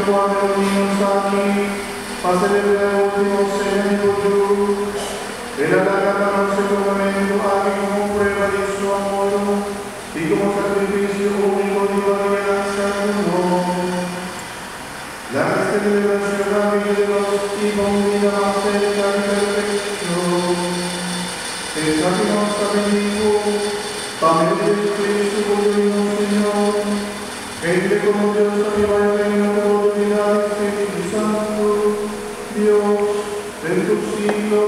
igual de los niños aquí, para celebrar el último señor tuyo. Él alarga nuestro juramento aquí como prueba de su amor y como sacrificio único de alianza común. La celebración de Dios y con vida más cerca y perfección. Esa que nos ha venido, Padre de Jesucristo, buen Señor, gente como Dios arriba y reina por unidad Espíritu Santo, Dios, en tu siglo